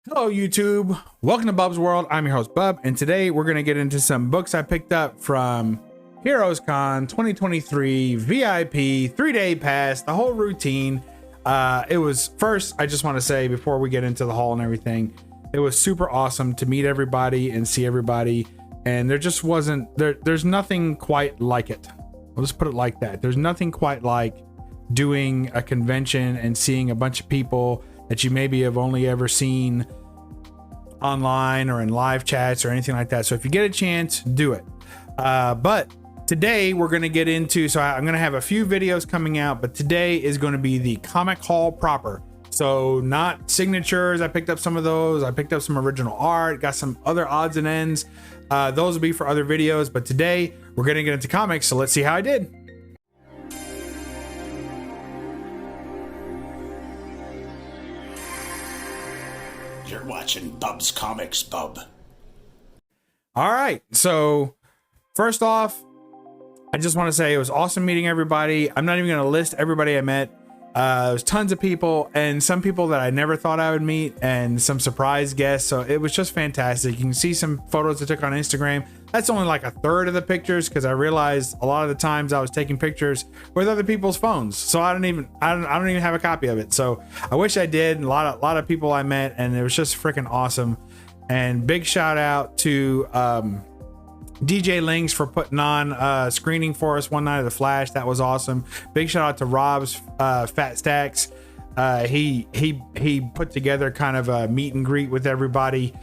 Hello YouTube, welcome to Bub's World. I'm your host Bub, and today we're going to get into some books I picked up from Heroes Con 2023 VIP 3-day pass, the whole routine. It was first, I just want to say before we get into the haul and everything, it was super awesome to meet everybody and see everybody, and there just wasn't there's nothing quite like it. Let's put it like that. There's nothing quite like doing a convention and seeing a bunch of people that you maybe have only ever seen online or in live chats or anything like that. So if you get a chance, do it. But today we're going to get into, so I'm going to have a few videos coming out, but today is going to be the comic haul proper. So not signatures. I picked up some of those. I picked up some original art, got some other odds and ends. Those will be for other videos, but today we're going to get into comics. So let's see how I did. You're watching Bub's Comics, Bub. All right, so first off, I just want to say it was awesome meeting everybody. I'm not even going to list everybody I met. There's tons of people, and some people that I never thought I would meet, and some surprise guests. So it was just fantastic. You can see some photos I took on Instagram. That's only like a third of the pictures, because I realized a lot of the times I was taking pictures with other people's phones, so I don't even have a copy of it. So I wish I did. A lot of people I met, and it was just freaking awesome. And big shout out to DJ Links for putting on screening for us one night of the Flash. That was awesome. Big shout out to Rob's Fat Stacks. He put together kind of a meet and greet with everybody.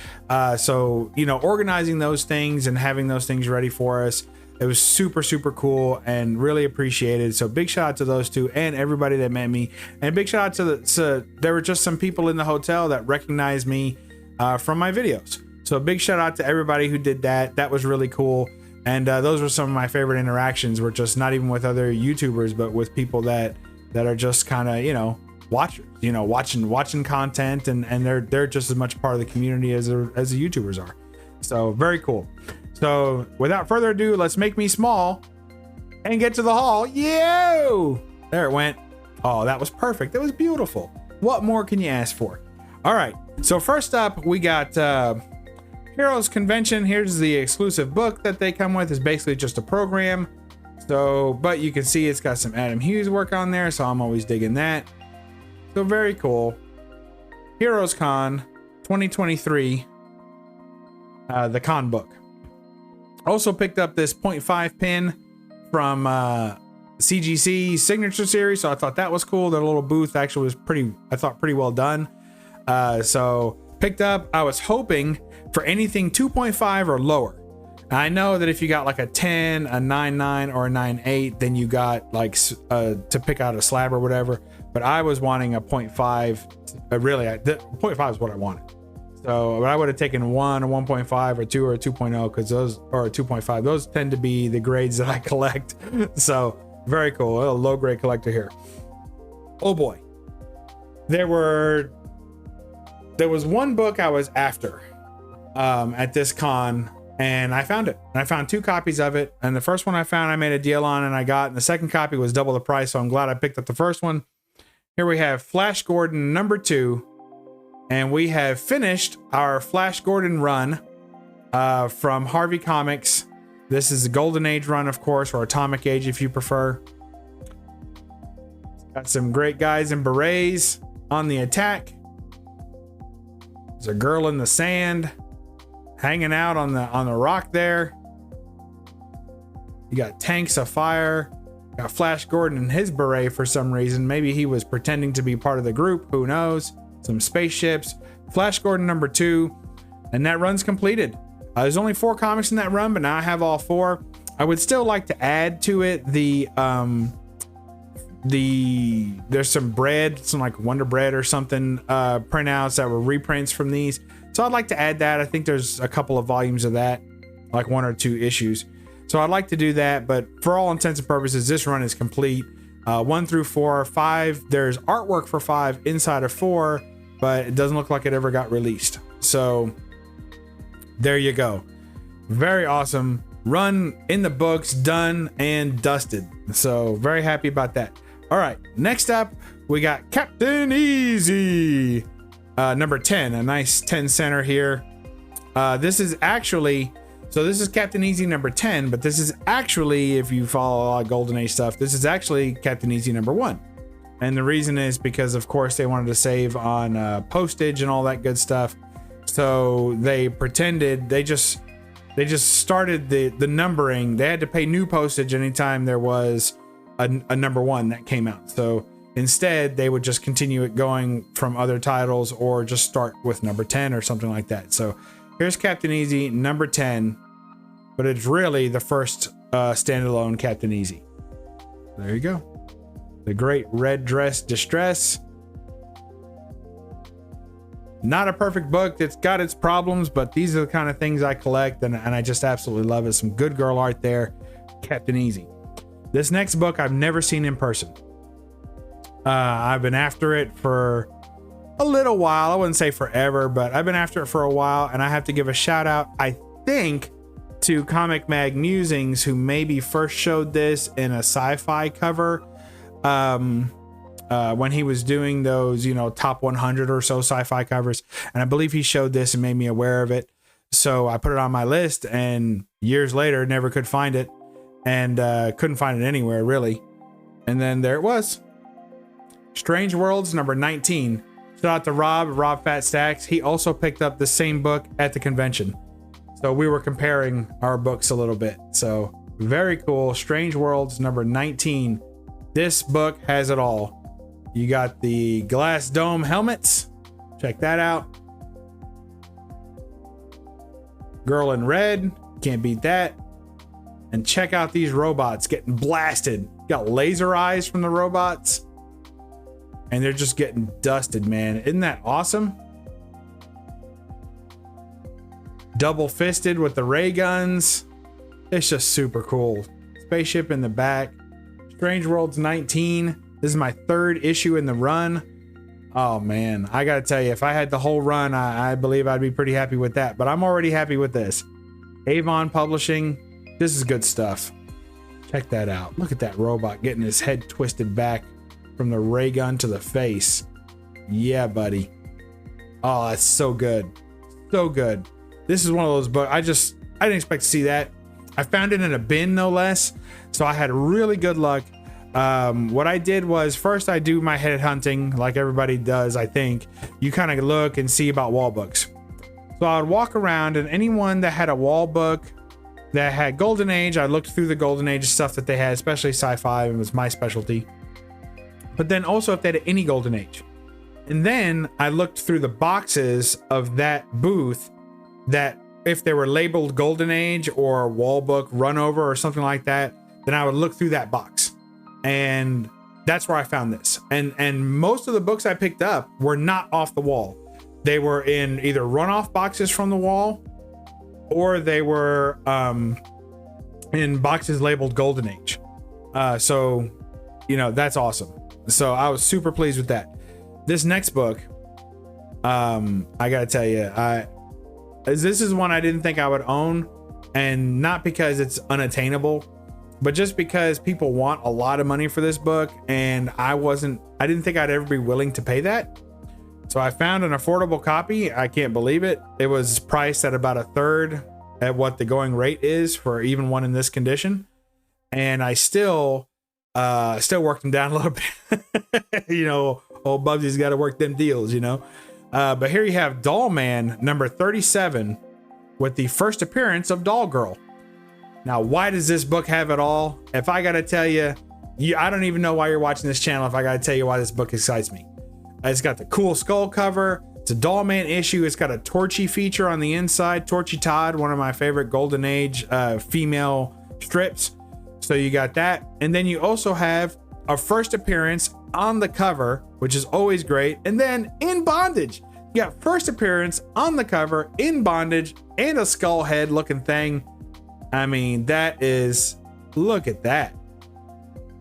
So, you know, organizing those things and having those things ready for us, it was super cool and really appreciated. So big shout out to those two and everybody that met me. And big shout out to there were just some people in the hotel that recognized me from my videos. So a big shout out to everybody who did that. That was really cool. And those were some of my favorite interactions, were just not even with other YouTubers, but with people that are just kind of, you know, watchers, you know, watching content, and they're just as much part of the community as the YouTubers are. So very cool. So without further ado, let's make me small and get to the haul. Yo! There it went. Oh, that was perfect. That was beautiful. What more can you ask for? All right. So first up, we got Heroes Convention. Here's the exclusive book that they come with. Is basically just a program. So, but you can see it's got some Adam Hughes work on there, so I'm always digging that. So very cool. Heroes Con 2023, the con book. Also picked up this 0.5 pin from CGC Signature Series, so I thought that was cool. Their little booth actually was pretty well done. So picked up, I was hoping for anything 2.5 or lower. I know that if you got like a 10, a 9.9, or a 9.8, then you got like to pick out a slab or whatever. But I was wanting a 0.5. Really, 0.5 is what I wanted. So, but I would have taken 1, a 1.5, or 2, or a 2.0, because those, or a 2.5. Those tend to be the grades that I collect. So very cool. A low grade collector here. Oh boy, there was one book I was after at this con, and I found it. And I found 2 copies of it. And the first one I found, I made a deal on, and I got. And the second copy was double the price, so I'm glad I picked up the first one. Here we have Flash Gordon #2, and we have finished our Flash Gordon run from Harvey Comics. This is the Golden Age run, of course, or Atomic Age if you prefer. Got some great guys in berets on the attack. There's a girl in the sand hanging out on the rock there. You got tanks of fire. Got Flash Gordon in his beret for some reason. Maybe he was pretending to be part of the group. Who knows? Some spaceships. Flash Gordon #2, and that run's completed. There's only 4 comics in that run, but now I have all 4. I would still like to add to it there's some bread, some like Wonder Bread or something printouts that were reprints from these. So I'd like to add that. I think there's a couple of volumes of that, like 1 or 2 issues. So I'd like to do that, but for all intents and purposes, this run is complete. 1 through 4, 5. There's artwork for 5 inside of 4, but it doesn't look like it ever got released. So there you go. Very awesome run in the books, done and dusted. So very happy about that. All right, next up we got Captain Easy. Number 10, a nice 10 center here. This is actually, so this is Captain Easy number 10, but this is actually, if you follow a lot of Golden Age stuff, this is actually Captain Easy number 1. And the reason is because, of course, they wanted to save on postage and all that good stuff. So they pretended, they just started the numbering. They had to pay new postage anytime there was a number 1 that came out. So instead, they would just continue it going from other titles or just start with number 10 or something like that. So here's Captain Easy number 10, but it's really the first standalone Captain Easy. There you go. The Great Red Dress Distress. Not a perfect book. It's got its problems, but these are the kind of things I collect, and I just absolutely love it. Some good girl art there. Captain Easy. This next book I've never seen in person. I've been after it for a little while. I wouldn't say forever, but I've been after it for a while, and I have to give a shout out, I think, to Comic Mag Musings, who maybe first showed this in a sci-fi cover when he was doing those, you know, top 100 or so sci-fi covers. And I believe he showed this and made me aware of it. So I put it on my list, and years later, never could find it, and couldn't find it anywhere really. And then there it was. Strange Worlds number 19. Shout out to Rob Fat Stacks. He also picked up the same book at the convention. So we were comparing our books a little bit. So very cool. Strange Worlds number 19. This book has it all. You got the glass dome helmets. Check that out. Girl in red. Can't beat that. And check out these robots getting blasted. Got laser eyes from the robots. And they're just getting dusted, man. Isn't that awesome? Double fisted with the ray guns. It's just super cool. Spaceship in the back. Strange Worlds 19. This is my 3rd issue in the run. Oh man, I gotta tell you, if I had the whole run, I believe I'd be pretty happy with that. But I'm already happy with this. Avon Publishing. This is good stuff. Check that out. Look at that robot getting his head twisted back from the ray gun to the face. Yeah, buddy. Oh, that's so good. So good. This is one of those books. I didn't expect to see that. I found it in a bin, no less. So I had really good luck. What I did was, first I do my head hunting like everybody does, I think. You kind of look and see about wall books. So I would walk around, and anyone that had a wall book that had Golden Age, I looked through the Golden Age stuff that they had, especially sci-fi. It was my specialty. But then also if they had any Golden Age. And then I looked through the boxes of that booth, that if they were labeled Golden Age or wall book run over or something like that, then I would look through that box. And that's where I found this. And most of the books I picked up were not off the wall. They were in either runoff boxes from the wall, or they were in boxes labeled Golden Age. So, you know, that's awesome. So I was super pleased with that. This next book, I gotta tell you, this is one I didn't think I would own, and not because it's unattainable, but just because people want a lot of money for this book, and I didn't think I'd ever be willing to pay that. So I found an affordable copy. I can't believe it. It was priced at about 1/3 at what the going rate is for even one in this condition. And I still worked them down a little bit. You know, old Bubsy's got to work them deals, you know. But here you have Doll Man number 37 with the first appearance of Doll Girl. Now, why does this book have it all? If I got to tell you, I don't even know why you're watching this channel if I got to tell you why this book excites me. It's got the cool skull cover. It's a Doll Man issue. It's got a Torchy feature on the inside. Torchy Todd, one of my favorite Golden Age female strips. So you got that. And then you also have a first appearance on the cover, which is always great. And then in bondage, you got first appearance on the cover, in bondage, and a skull head looking thing. I mean, that is, look at that.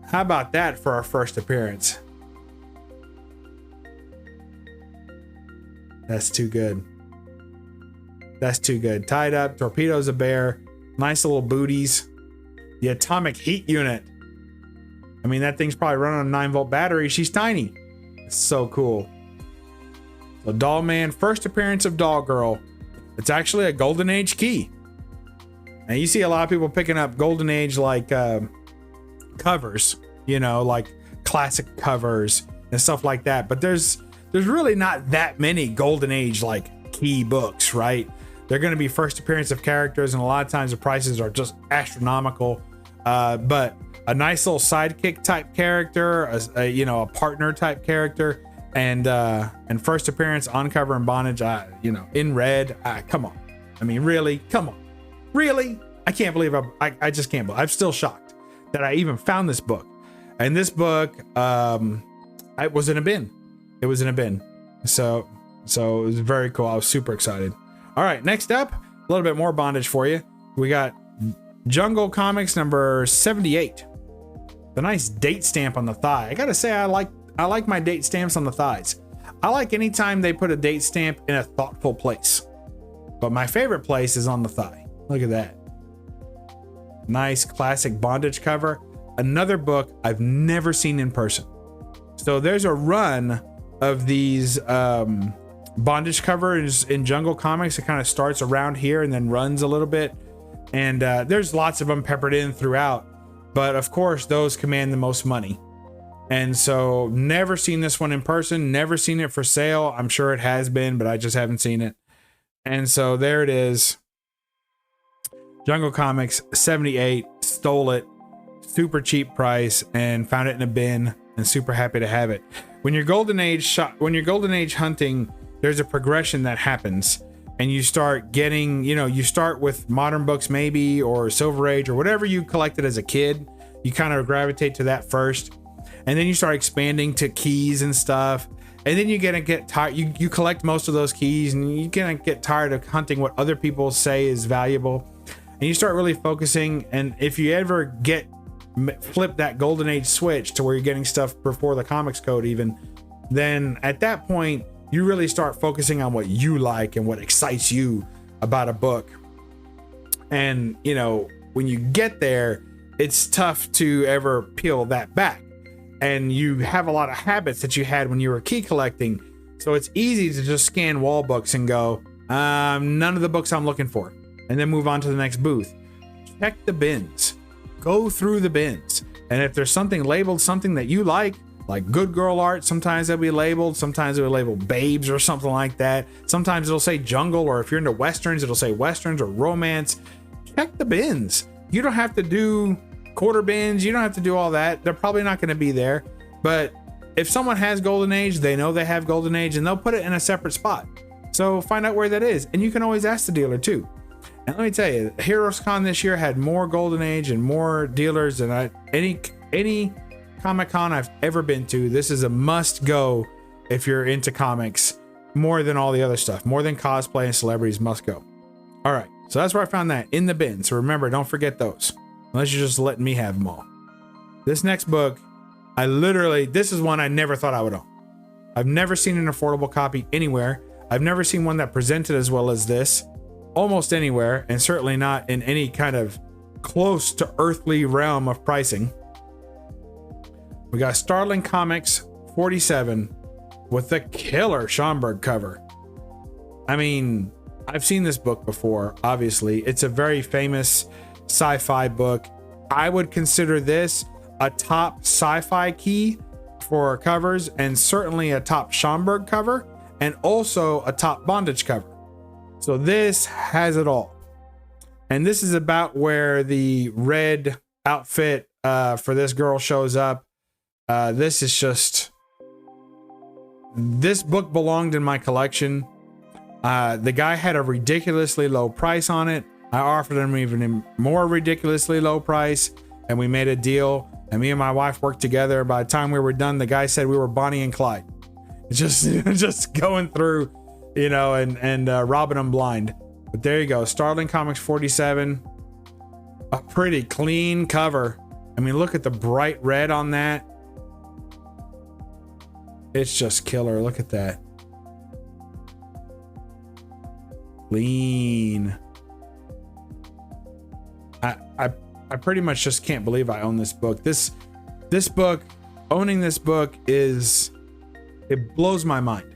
How about that for our first appearance? That's too good. That's too good. Tied up, Torpedo's a bear, nice little booties. The atomic heat unit. I mean, that thing's probably running on a 9-volt battery. She's tiny. It's so cool. So Doll Man, first appearance of Doll Girl. It's actually a Golden Age key. And you see a lot of people picking up Golden Age like covers, you know, like classic covers and stuff like that. But there's really not that many Golden Age like key books, right? They're going to be first appearance of characters, and a lot of times the prices are just astronomical. But a nice little sidekick type character, a partner type character, and first appearance on cover and bondage, in red. Come on, I mean, really, come on, really. I can't believe I just can't believe. I'm still shocked that I even found this book. And this book, it was in a bin. It was in a bin. So it was very cool. I was super excited. All right, next up, a little bit more bondage for you. We got Jungle Comics number 78. The nice date stamp on the thigh. I gotta say, I like my date stamps on the thighs. I like anytime they put a date stamp in a thoughtful place. But my favorite place is on the thigh. Look at that. Nice classic bondage cover. Another book I've never seen in person. So there's a run of these bondage covers in Jungle Comics. It kind of starts around here and then runs a little bit. And there's lots of them peppered in throughout. But of course, those command the most money. And so never seen this one in person, never seen it for sale. I'm sure it has been, but I just haven't seen it. And so there it is. Jungle Comics 78, stole it, super cheap price, and found it in a bin, and super happy to have it. When you're Golden Age hunting, there's a progression that happens, and you start getting, you start with modern books maybe, or Silver Age, or whatever you collected as a kid. You kind of gravitate to that first, and then you start expanding to keys and stuff. And then you're gonna get tired. You collect most of those keys, and you're gonna get tired of hunting what other people say is valuable. And you start really focusing. And if you ever flip that Golden Age switch to where you're getting stuff before the comics code even, then at that point you really start focusing on what you like and what excites you about a book. And when you get there, it's tough to ever peel that back. And you have a lot of habits that you had when you were key collecting. So it's easy to just scan wall books and go, none of the books I'm looking for, and then move on to the next booth. Check the bins. Go through the bins. And if there's something labeled, something that you like good girl art, sometimes it'll be labeled, sometimes it'll label babes or something like that. Sometimes it'll say jungle, or if you're into westerns, it'll say westerns or romance. Check the bins. You don't have to do quarter bins, you don't have to do all that. They're probably not going to be there. But if someone has Golden Age, they know they have Golden Age, and they'll put it in a separate spot. So find out where that is, and you can always ask the dealer too. And let me tell you, Heroes Con this year had more Golden Age and more dealers than any Comic Con I've ever been to. This is a must go if you're into comics, more than all the other stuff, more than cosplay and celebrities. Must go. All right, so that's where I found that, in the bin. So remember, don't forget those, unless you're just letting me have them all. This next book, this is one I never thought I would own. I've never seen an affordable copy anywhere. I've never seen one that presented as well as this, almost anywhere, and certainly not in any kind of close to earthly realm of pricing. We got Starling Comics 47 with the killer Schomburg cover. I mean, I've seen this book before, obviously. It's a very famous sci-fi book. I would consider this a top sci-fi key for covers, and certainly a top Schomburg cover, and also a top bondage cover. So this has it all. And this is about where the red outfit for this girl shows up. This book belonged in my collection. The guy had a ridiculously low price on it. I offered him even more ridiculously low price, and we made a deal, and me and my wife worked together. By the time we were done, the guy said we were Bonnie and Clyde. Just going through, and robbing them blind. But there you go, Starling Comics 47. A pretty clean cover. I mean, look at the bright red on that. It's just killer. Look at that. Clean. I pretty much just can't believe I own this book. This book, owning this book it blows my mind.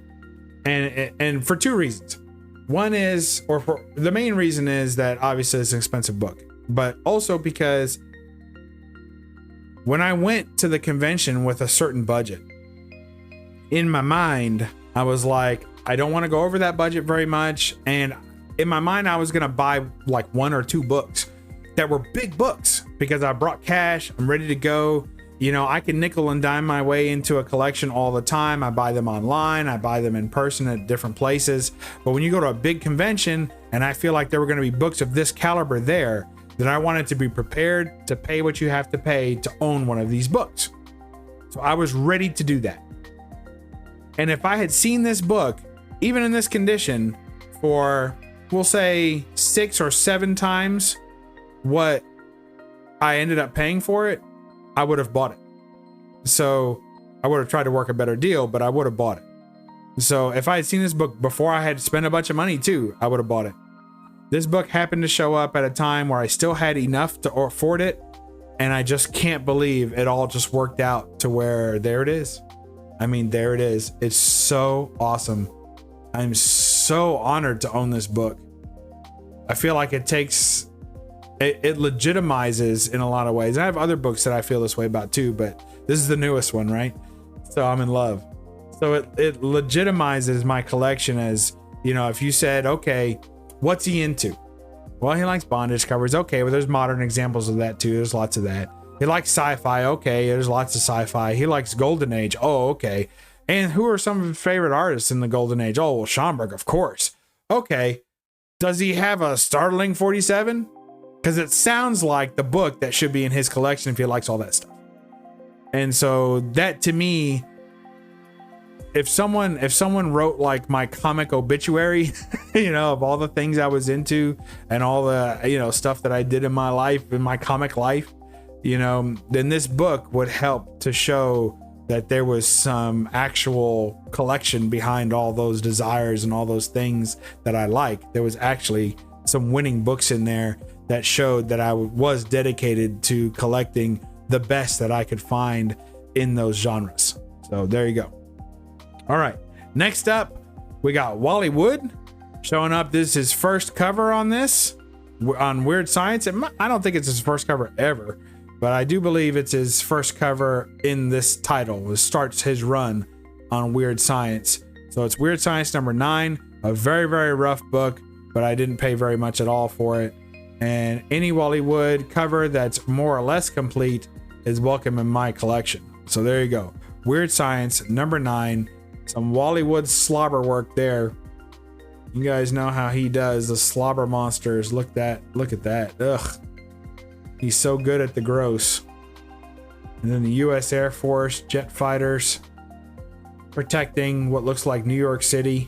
and for two reasons. One is, or for the main reason is that obviously it's an expensive book, but also because when I went to the convention with a certain budget, in my mind, I was like, I don't want to go over that budget very much. And in my mind, I was going to buy like 1 or 2 books that were big books because I brought cash. I'm ready to go. You know, I can nickel and dime my way into a collection all the time. I buy them online. I buy them in person at different places. But when you go to a big convention and I feel like there were going to be books of this caliber there, then I wanted to be prepared to pay what you have to pay to own one of these books. So I was ready to do that. And if I had seen this book, even in this condition, for, we'll say 6 or 7 times what I ended up paying for it, I would have bought it. So I would have tried to work a better deal, but I would have bought it. So if I had seen this book before I had spent a bunch of money too, I would have bought it. This book happened to show up at a time where I still had enough to afford it. And I just can't believe it all just worked out to where there it is. I mean, there it is. It's so awesome. I'm so honored to own this book. I feel like it legitimizes in a lot of ways. I have other books that I feel this way about too, but this is the newest one, right? So I'm in love. So it legitimizes my collection as, you know, if you said, okay, what's he into? Well, he likes bondage covers. Okay, well, there's modern examples of that too. There's lots of that. He likes sci-fi. Okay, there's lots of sci-fi. He likes Golden Age. Oh, okay. And who are some of his favorite artists in the Golden Age? Oh, well, Schomburg, of course. Okay. Does he have a Starling 47? Because it sounds like the book that should be in his collection if he likes all that stuff. And so that, to me, if someone wrote like my comic obituary, you know, of all the things I was into and all the, you know, stuff that I did in my life, in my comic life, you know, then this book would help to show that there was some actual collection behind all those desires and all those things that I like. There was actually some winning books in there that showed that I was dedicated to collecting the best that I could find in those genres. So there you go. All right. Next up, we got Wally Wood showing up. This is his first cover on this, on Weird Science. I don't think it's his first cover ever, but I do believe it's his first cover in this title. It starts his run on Weird Science. So it's Weird Science number 9, a very, very rough book, but I didn't pay very much at all for it. And any Wally Wood cover that's more or less complete is welcome in my collection. So there you go. Weird Science number 9. Some Wally Wood slobber work there. You guys know how he does the slobber monsters. Look at that. Ugh. He's so good at the gross. And then the US Air Force jet fighters protecting what looks like New York City.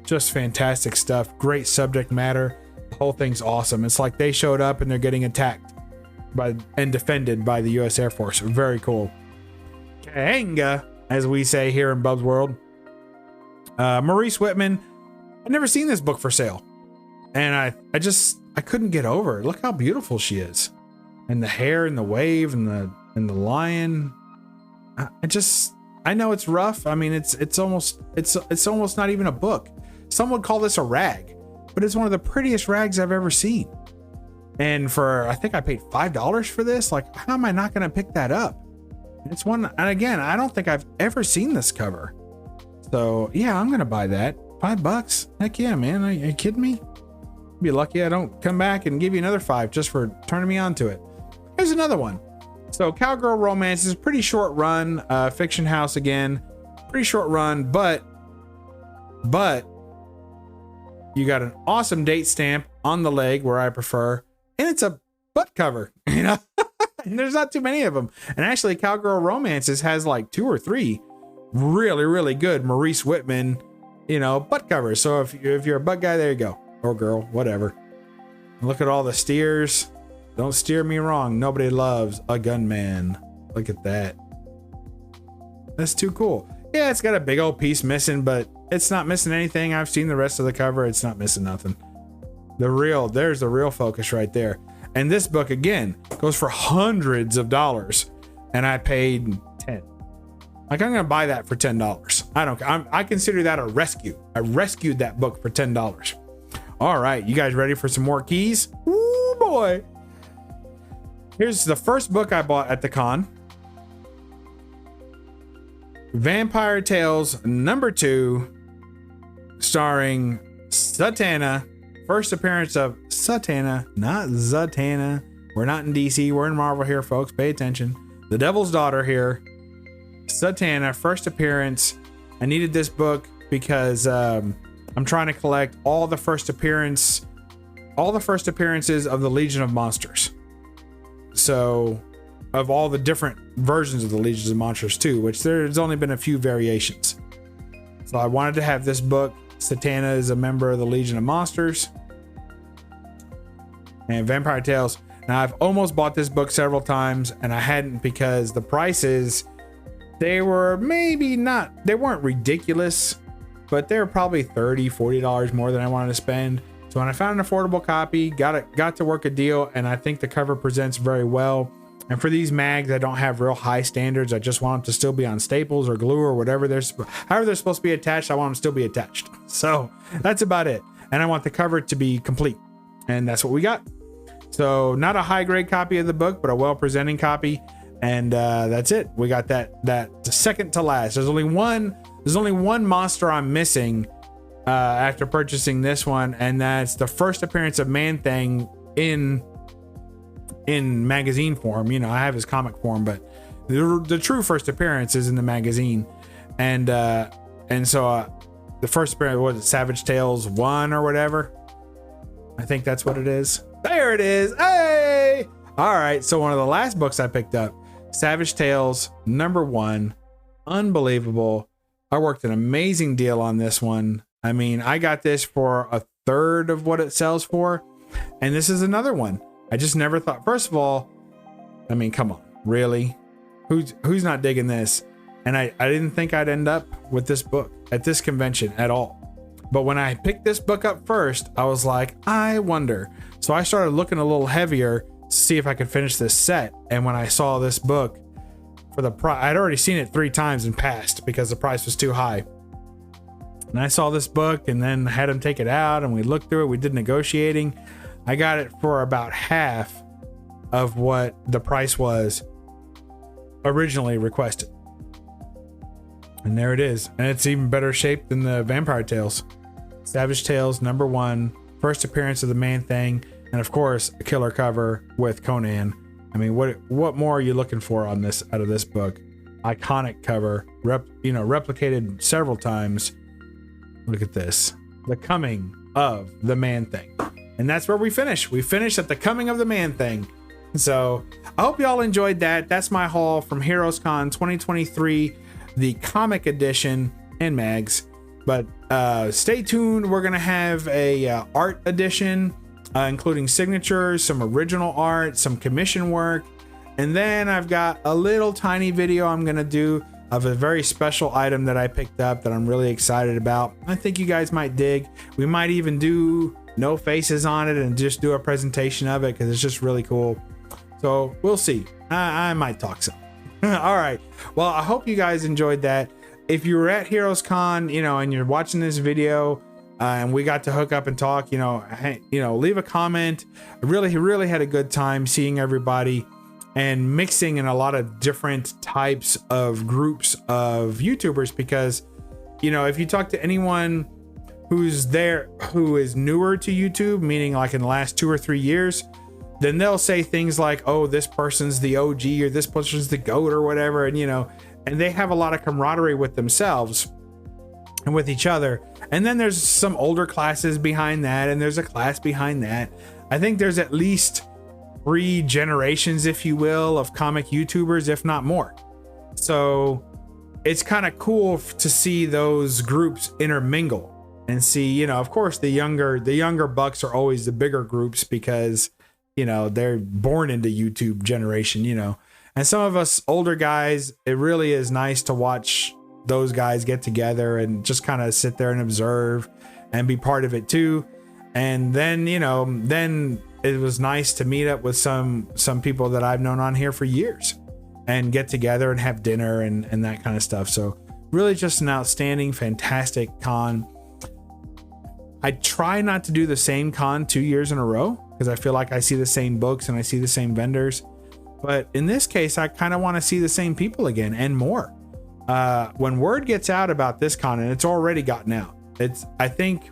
Just fantastic stuff. Great subject matter. The whole thing's awesome. It's like they showed up and they're getting attacked and defended by the US Air Force. Very cool. Kahanga, as we say here in Bub's World. Maurice Whitman. I've never seen this book for sale. And I couldn't get over it. Look how beautiful she is. And the hair and the wave and the lion. I know it's rough. I mean, it's almost not even a book. Some would call this a rag, but it's one of the prettiest rags I've ever seen. And I think I paid $5 for this. Like, how am I not going to pick that up? It's one, and again, I don't think I've ever seen this cover. So yeah, I'm going to buy that. $5. Heck yeah, man. Are you kidding me? Be lucky I don't come back and give you another 5 just for turning me on to it. Here's another one. So Cowgirl Romance is a pretty short run. Fiction House again. Pretty short run, but you got an awesome date stamp on the leg where I prefer. And it's a butt cover, you know? And there's not too many of them. And actually, Cowgirl Romances has like 2 or 3 really, really good Maurice Whitman, you know, butt covers. So if you're a butt guy, there you go. Or girl, whatever. Look at all the steers. Don't steer me wrong. Nobody loves a gunman. Look at that. That's too cool. Yeah, it's got a big old piece missing, but it's not missing anything. I've seen the rest of the cover. It's not missing nothing. There's the real focus right there. And this book, again, goes for hundreds of dollars. And I paid 10. Like, I'm gonna buy that for $10. I don't. I consider that a rescue. I rescued that book for $10. All right, you guys ready for some more keys? Ooh boy! Here's the first book I bought at the con. Vampire Tales #2, starring Satana. First appearance of Satana, not Zatanna. We're not in DC, we're in Marvel here, folks. Pay attention. The Devil's Daughter here. Satana, first appearance. I needed this book because I'm trying to collect all the first appearances of the Legion of Monsters. So, of all the different versions of the Legions of Monsters too, which there's only been a few variations. So I wanted to have this book. Satana is a member of the Legion of Monsters. And Vampire Tales. Now, I've almost bought this book several times and I hadn't because the prices, they were maybe not, they weren't ridiculous, but they were probably $30, $40 more than I wanted to spend. So when I found an affordable copy, got to work a deal, and I think the cover presents very well. And for these mags, I don't have real high standards. I just want them to still be on staples or glue or whatever however they're supposed to be attached. I want them to still be attached. So that's about it. And I want the cover to be complete. And that's what we got. So not a high grade copy of the book, but a well presenting copy. And that's it. We got that second to last. There's only one monster I'm missing after purchasing this one, and that's the first appearance of Man-Thing in magazine form. You know, I have his comic form, but the true first appearance is in the magazine. And so the first appearance was Savage Tales 1 or whatever. I think that's what it is. There it is. Hey! All right, so one of the last books I picked up, Savage Tales #1. Unbelievable. I worked an amazing deal on this one. I mean, I got this for a third of what it sells for. And this is another one. I just never thought, first of all, I mean, come on, really? Who's not digging this? And I didn't think I'd end up with this book at this convention at all. But when I picked this book up first, I was like, I wonder. So I started looking a little heavier to see if I could finish this set. And when I saw this book for the price, I'd already seen it 3 times and passed because the price was too high. And I saw this book and then had him take it out and we looked through it. We did negotiating. I got it for about half of what the price was originally requested. And there it is. And it's even better shape than the Vampire Tales. Savage Tales #1, first appearance of the Man-Thing, and of course a killer cover with Conan. I mean, what more are you looking for on this out of this book? Iconic cover, replicated several times. Look at this. The coming of the Man-Thing. And that's where we finish. We finish at the coming of the Man-Thing. So I hope y'all enjoyed that. That's my haul from Heroes Con 2023, the comic edition and mags. But stay tuned. We're gonna have a art edition, including signatures, some original art, some commission work, and then I've got a little tiny video I'm gonna do of a very special item that I picked up that I'm really excited about. I think you guys might dig. We might even do no faces on it and just do a presentation of it because it's just really cool. So we'll see. I might talk some. All right. Well, I hope you guys enjoyed that. If you were at Heroes Con, and you're watching this video, and we got to hook up and talk, leave a comment. I really had a good time seeing everybody and mixing in a lot of different types of groups of YouTubers, because, if you talk to anyone who is newer to YouTube, meaning like in the last 2 or 3 years, then they'll say things like, oh, this person's the OG or this person's the GOAT or whatever. And they have a lot of camaraderie with themselves and with each other. And then there's some older classes behind that. And there's a class behind that. I think there's at least 3 generations, if you will, of comic YouTubers, if not more. So it's kind of cool to see those groups intermingle and see, of course, the younger bucks are always the bigger groups because, they're born into YouTube generation, and some of us older guys, it really is nice to watch those guys get together and just kind of sit there and observe and be part of it too. And then, then it was nice to meet up with some people that I've known on here for years and get together and have dinner and that kind of stuff. So really just an outstanding, fantastic con. I try not to do the same con 2 years in a row because I feel like I see the same books and I see the same vendors. But in this case, I kind of want to see the same people again and more. When word gets out about this con, and it's already gotten out, I think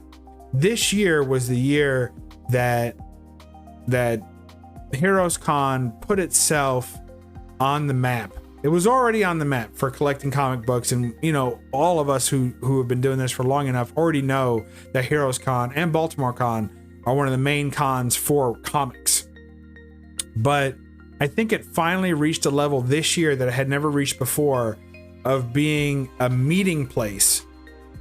this year was the year that Heroes Con put itself on the map. It was already on the map for collecting comic books, and you know, all of us who have been doing this for long enough already know that Heroes Con and Baltimore Con are one of the main cons for comics. But I think it finally reached a level this year that it had never reached before of being a meeting place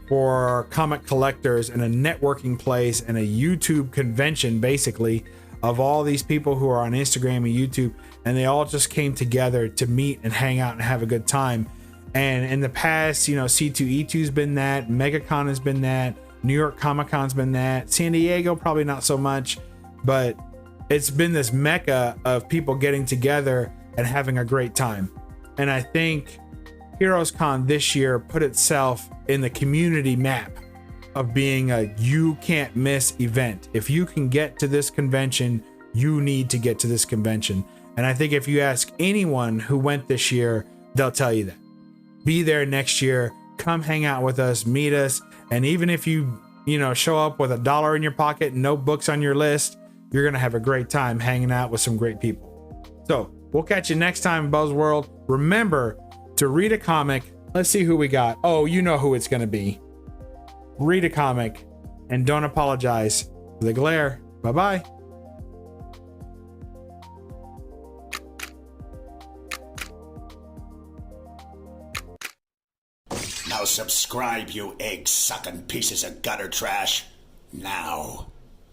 for comic collectors and a networking place and a YouTube convention, basically, of all these people who are on Instagram and YouTube, and they all just came together to meet and hang out and have a good time. And in the past, you know, C2E2's been that, MegaCon has been that, New York Comic Con's been that, San Diego probably not so much, but it's been this mecca of people getting together and having a great time. And I think Heroes Con this year put itself in the community map of being a you can't miss event. If you can get to this convention, you need to get to this convention. And I think if you ask anyone who went this year, they'll tell you that. Be there next year, come hang out with us, meet us, and even if you show up with $1 in your pocket and no books on your list, you're gonna have a great time hanging out with some great people. So we'll catch you next time in Bub's World. Remember to read a comic. Let's see who we got. Oh, you know who it's gonna be. Read a comic and don't apologize for the glare. Bye-bye. Now subscribe, you egg-sucking pieces of gutter trash. Now.